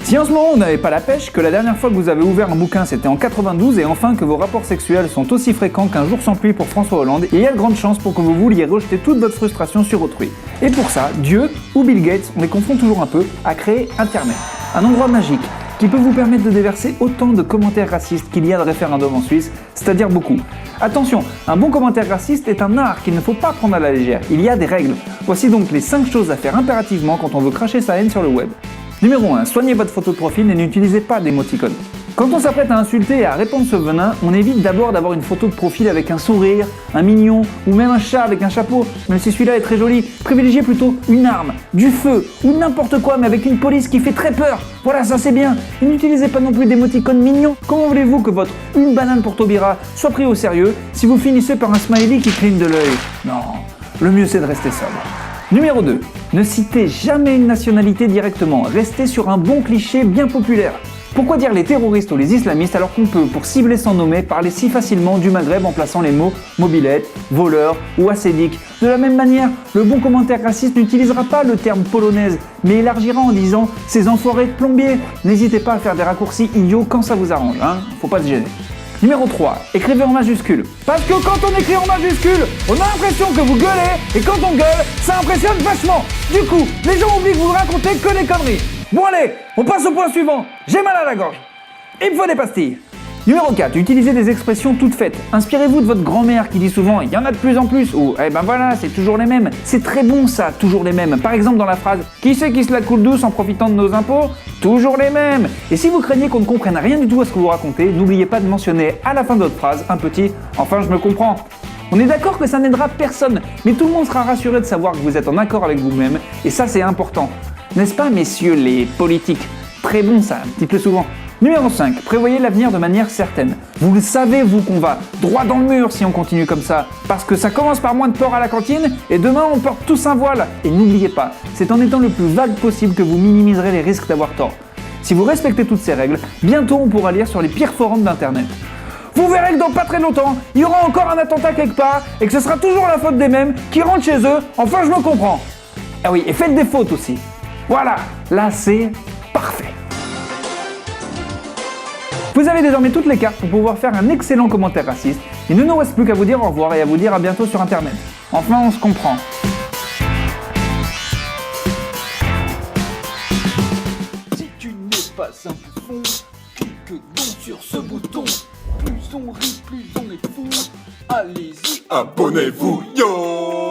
Si en ce moment vous n'avez pas la pêche, que la dernière fois que vous avez ouvert un bouquin c'était en 92 et enfin que vos rapports sexuels sont aussi fréquents qu'un jour sans pluie pour François Hollande, il y a de grandes chances pour que vous vouliez rejeter toute votre frustration sur autrui. Et pour ça, Dieu ou Bill Gates, on les confond toujours un peu, a créé Internet. Un endroit magique qui peut vous permettre de déverser autant de commentaires racistes qu'il y a de référendums en Suisse, c'est-à-dire beaucoup. Attention, un bon commentaire raciste est un art qu'il ne faut pas prendre à la légère, il y a des règles. Voici donc les 5 choses à faire impérativement quand on veut cracher sa haine sur le web. Numéro 1, soignez votre photo de profil et n'utilisez pas d'émoticônes. Quand on s'apprête à insulter et à répandre ce venin, on évite d'abord d'avoir une photo de profil avec un sourire, un mignon ou même un chat avec un chapeau, même si celui-là est très joli. Privilégiez plutôt une arme, du feu ou n'importe quoi mais avec une police qui fait très peur. Voilà, ça c'est bien. Et n'utilisez pas non plus d'émoticônes mignons. Comment voulez-vous que votre une banane pour Taubira soit pris au sérieux si vous finissez par un smiley qui cligne de l'œil? Non, le mieux c'est de rester sobre. Numéro 2. Ne citez jamais une nationalité directement, restez sur un bon cliché bien populaire. Pourquoi dire les terroristes ou les islamistes alors qu'on peut, pour cibler sans nommer, parler si facilement du Maghreb en plaçant les mots mobilette, voleur ou assédique? De la même manière, le bon commentaire raciste n'utilisera pas le terme polonaise, mais élargira en disant « ces enfoirés de plombiers ». N'hésitez pas à faire des raccourcis idiots quand ça vous arrange, hein, faut pas se gêner. Numéro 3, écrivez en majuscule. Parce que quand on écrit en majuscule, on a l'impression que vous gueulez, et quand on gueule, ça impressionne vachement. Du coup, les gens oublient que vous racontez que des conneries. Bon allez, on passe au point suivant. J'ai mal à la gorge. Il me faut des pastilles. Numéro 4, utilisez des expressions toutes faites. Inspirez-vous de votre grand-mère qui dit souvent « il y en a de plus en plus » ou « eh ben voilà, c'est toujours les mêmes ». C'est très bon ça, toujours les mêmes. Par exemple dans la phrase « qui c'est qui se la coule douce en profitant de nos impôts ?» Toujours les mêmes. Et si vous craignez qu'on ne comprenne rien du tout à ce que vous racontez, n'oubliez pas de mentionner à la fin de votre phrase un petit « enfin je me comprends ». On est d'accord que ça n'aidera personne, mais tout le monde sera rassuré de savoir que vous êtes en accord avec vous-même, et ça c'est important. N'est-ce pas messieurs les politiques? Très bon ça, un petit peu souvent. Numéro 5, prévoyez l'avenir de manière certaine. Vous le savez, vous, qu'on va droit dans le mur si on continue comme ça. Parce que ça commence par moins de porc à la cantine et demain on porte tous un voile. Et n'oubliez pas, c'est en étant le plus vague possible que vous minimiserez les risques d'avoir tort. Si vous respectez toutes ces règles, bientôt on pourra lire sur les pires forums d'internet. Vous verrez que dans pas très longtemps, il y aura encore un attentat quelque part et que ce sera toujours la faute des mêmes qui rentrent chez eux. Enfin, je me comprends. Ah oui, et faites des fautes aussi. Voilà, là c'est parfait. Vous avez désormais toutes les cartes pour pouvoir faire un excellent commentaire raciste. Il ne nous reste plus qu'à vous dire au revoir et à vous dire à bientôt sur internet. Enfin, on se comprend. Si tu n'es pas un bouffon, clique donc sur ce bouton. Plus on rit, plus on est fou. Allez-y, abonnez-vous, yo!